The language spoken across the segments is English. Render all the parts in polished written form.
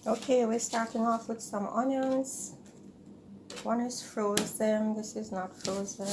Okay, we're starting off with some onions. One is frozen, this is not frozen.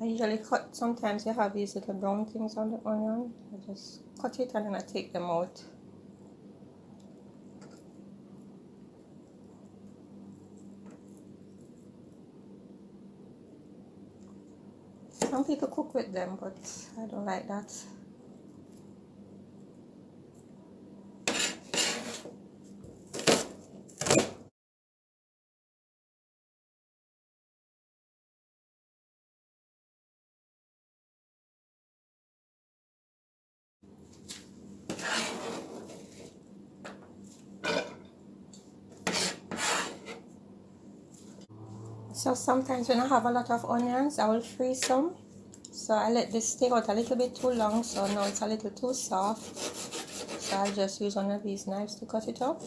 I usually cut, sometimes you have these little brown things on the onion. I just cut it and then I take them out. Some people cook with them, but I don't like that. So sometimes when I have a lot of onions, I will freeze some. So I let this stay out a little bit too long, so now it's a little too soft. So I'll just use one of these knives to cut it up.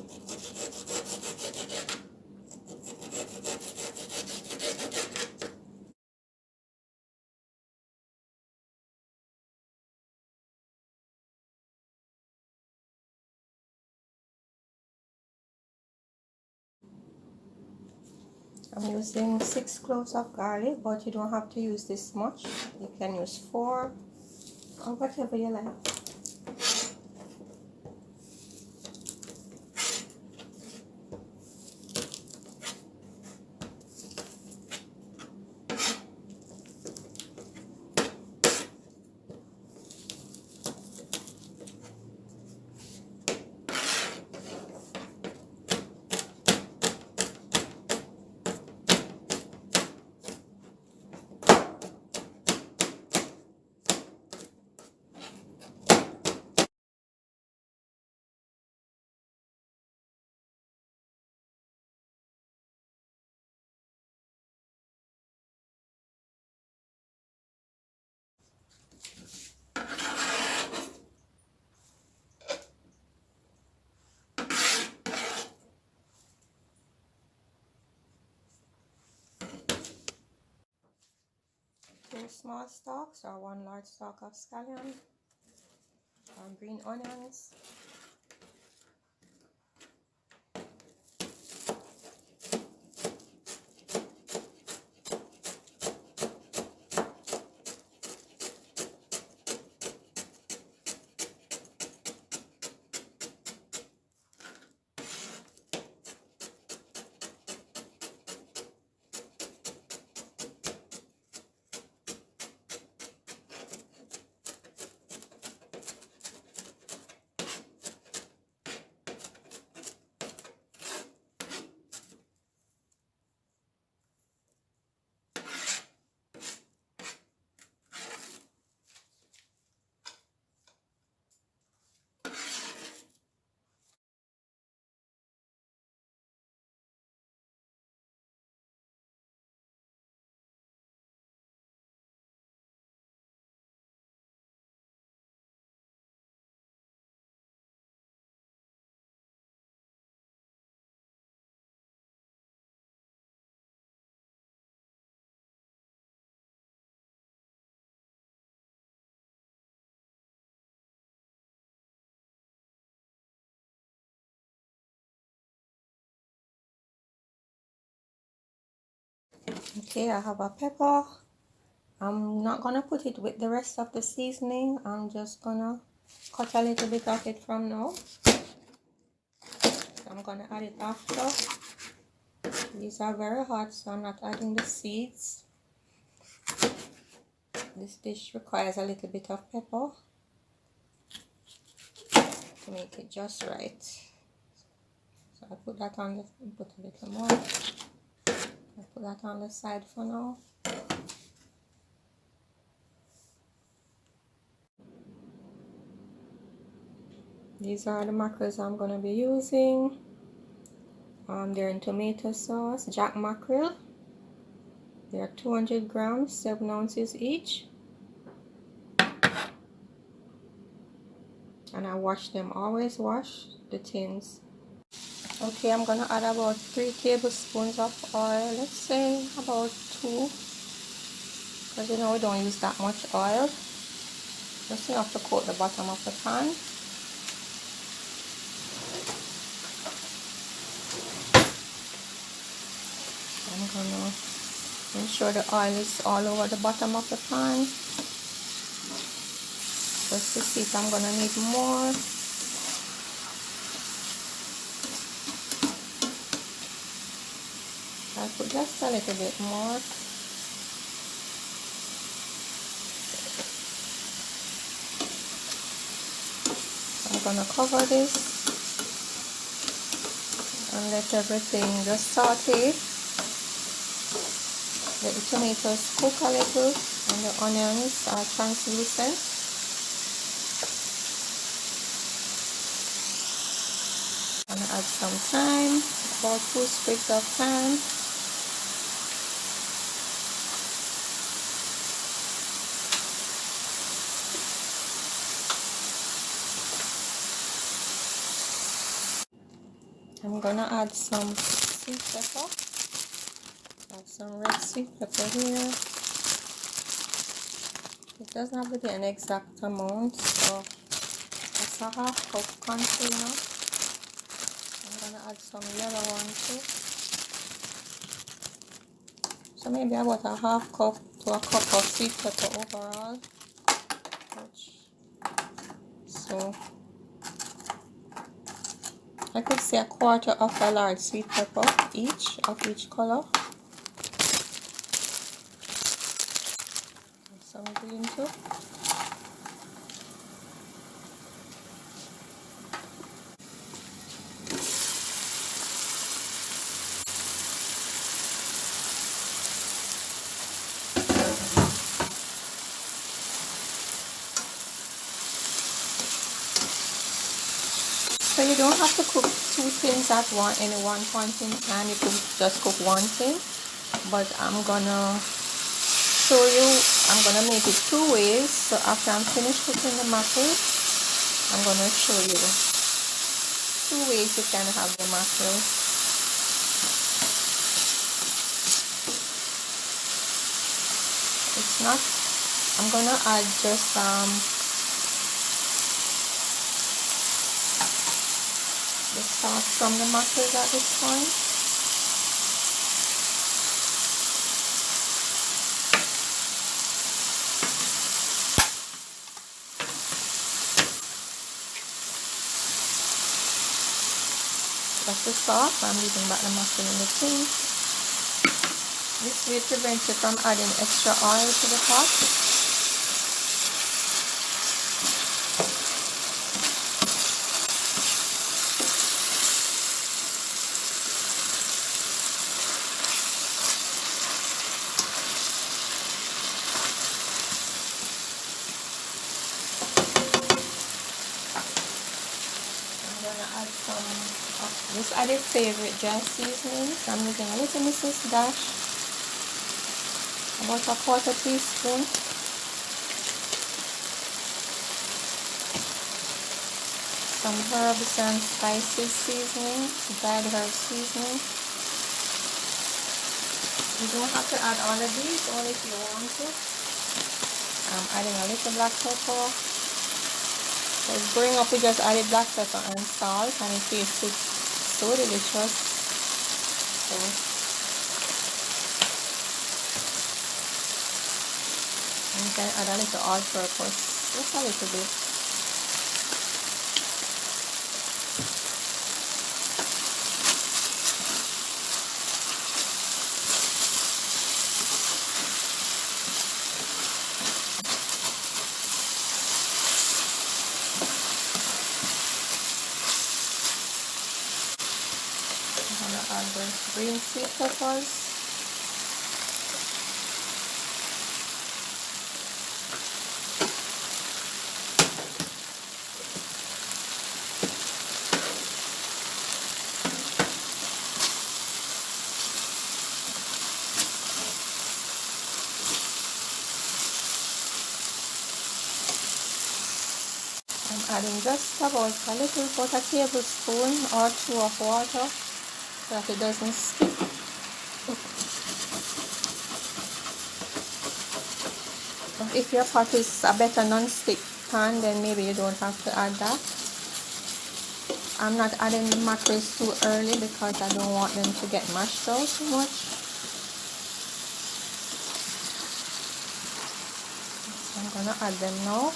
I'm using 6 cloves of garlic, but you don't have to use this much. You can use 4 or whatever you like. Two small stalks or 1 large stalk of scallion or green onions. Okay, I have a pepper. I'm not gonna put it with the rest of the seasoning. I'm just gonna cut a little bit of it from now. So I'm gonna add it after. These are very hot, so I'm not adding the seeds. This dish requires a little bit of pepper to make it just right. So I put that on the, put a little more. I put that on the side for now. These are the mackerels I'm gonna be using. They're in tomato sauce, jack mackerel. They are 200 grams, 7 ounces each. and I wash them. Always wash the tins. Okay, I'm gonna add about 3 tablespoons of oil. Let's say about 2, because you know we don't use that much oil. Just enough to coat the bottom of the pan. I'm gonna ensure the oil is all over the bottom of the pan. Just to see if I'm gonna need more. I'll put just a little bit more. I'm gonna cover this and let everything just saute. Let the tomatoes cook a little and the onions are translucent. I'm gonna add some thyme, about 2 sprigs of thyme. I'm gonna add some sweet pepper. Add some red sweet pepper here. It doesn't have to be an exact amount, so it's a half cup container. I'm gonna add some yellow one too. So maybe about a half cup to a cup of sweet pepper overall. So I could say a quarter of a large sweet pepper each of each color. Some green too. So you don't have to cook 2 things at in one point in time. You could just cook one thing, but I'm gonna show you. I'm gonna make it 2 ways. So after I'm finished cooking the mackerel, I'm gonna show you 2 ways you can have the mackerel. It's not. I'm gonna add just the sauce from the mackerel at this point. That's the sauce. I'm leaving back the mackerel in the tin. This way prevents you from adding extra oil to the pot. I'm gonna add some of this added favorite dry seasonings. I'm using a little Mrs. Dash, about a quarter teaspoon. Some herbs and spices seasoning, dried herb seasoning. You don't have to add all of these, only if you want to. I'm adding a little black pepper. Because growing up we just added black pepper and salt and it tasted so delicious. So you can add a little all-purpose, just a little bit. I'm gonna add the green sweet peppers. I'm adding just about a little, about a tablespoon or two of water so that it doesn't stick. If your pot is a better non-stick pan, then maybe you don't have to add that. I'm not adding the mackerels too early because I don't want them to get mashed out too much. So I'm gonna add them now.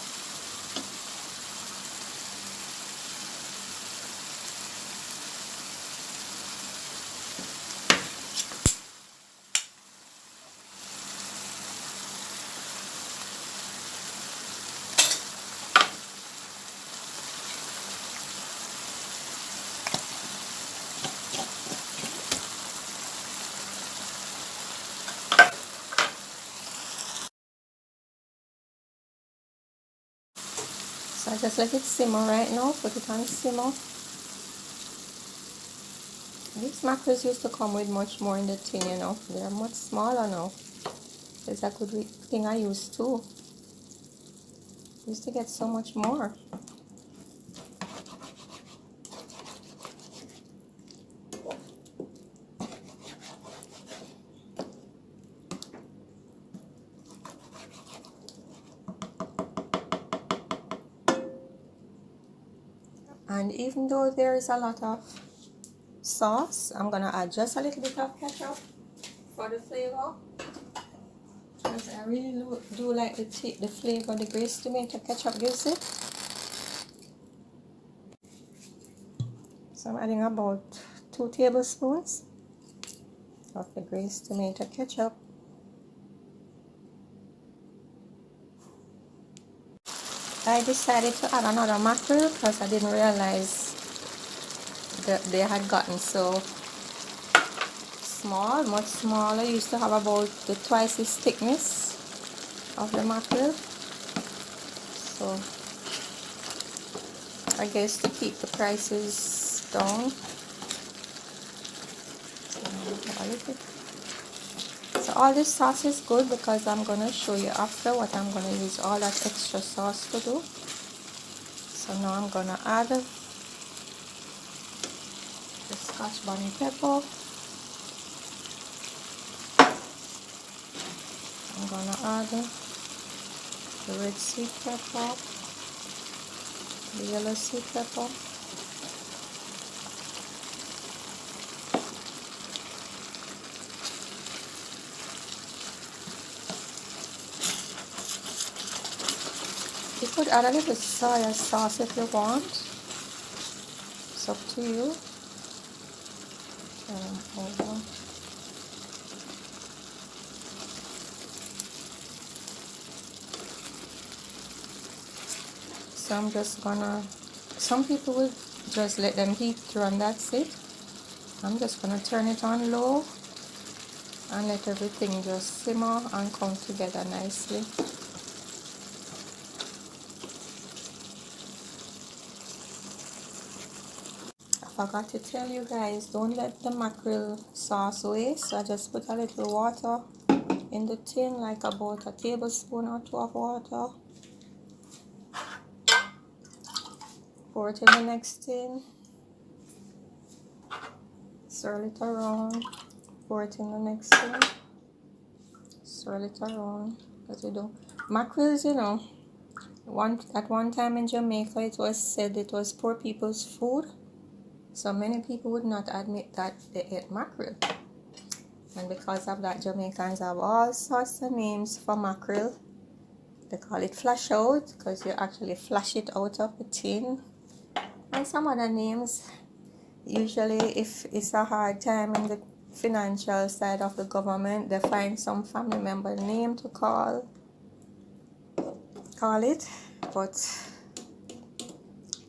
So I just let it simmer right now, put it on simmer. These mackerels used to come with much more in the tin, you know. They're much smaller now. It's a good thing I used too. Used to get so much more. And even though there is a lot of sauce, I'm gonna add just a little bit of ketchup for the flavor. Because I really do like the flavor the glazed tomato ketchup gives it. So I'm adding about 2 tablespoons of the glazed tomato ketchup. I decided to add another mackerel because I didn't realize that they had gotten so small, much smaller. I used to have about twice the thickness of the mackerel. So I guess to keep the prices down. So all this sauce is good because I'm going to show you after what I'm going to use all that extra sauce to do. So now I'm going to add the Scotch bonnet pepper. I'm going to add the red sweet pepper, the yellow sweet pepper. You could add a little soy sauce if you want. It's up to you. Hold on. So I'm just gonna, some people will just let them heat through and that's it. I'm just gonna turn it on low and let everything just simmer and come together nicely. I forgot to tell you guys, don't let the mackerel sauce waste. So I just put a little water in the tin, like about a tablespoon or 2 of water. Pour it in the next tin, swirl it around, pour it in the next tin, swirl it around. Because you don't, mackerels, you know, at one time in Jamaica it was said it was poor people's food. So many people would not admit that they ate mackerel. And because of that, Jamaicans have all sorts of names for mackerel. They call it flash out because you actually flash it out of the tin. And some other names. Usually if it's a hard time in the financial side of the government, they find some family member name to call it. But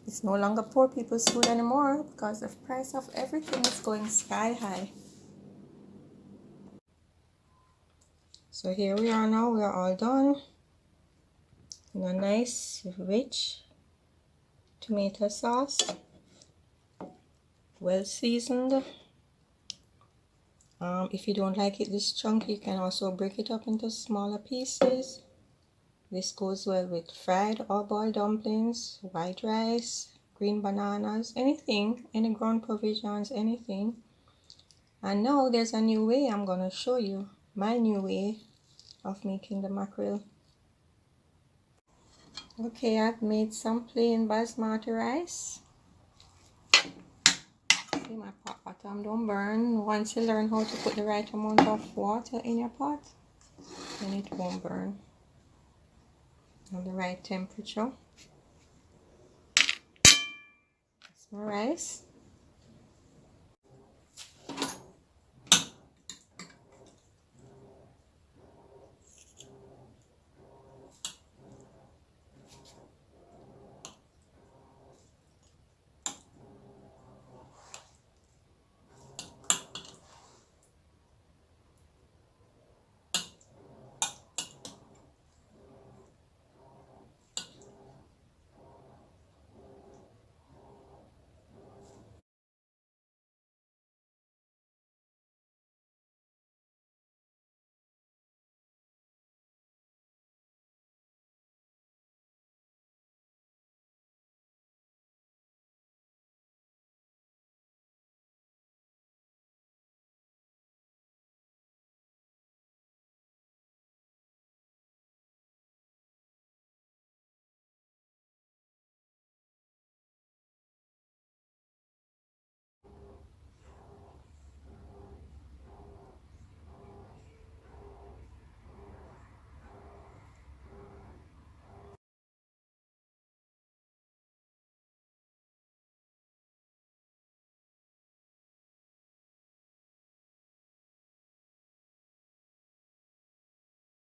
it's no longer poor people's food anymore because the price of everything is going sky high. So here we are now, we are all done. In a nice, rich tomato sauce, well seasoned. If you don't like it this chunky, you can also break it up into smaller pieces. This goes well with fried or boiled dumplings, white rice, green bananas, anything, any ground provisions, anything. And now there's a new way I'm gonna show you, my new way of making the mackerel. Okay, I've made some plain basmati rice. See, my pot bottom don't burn. Once you learn how to put the right amount of water in your pot, then it won't burn. On the right temperature. That's my rice.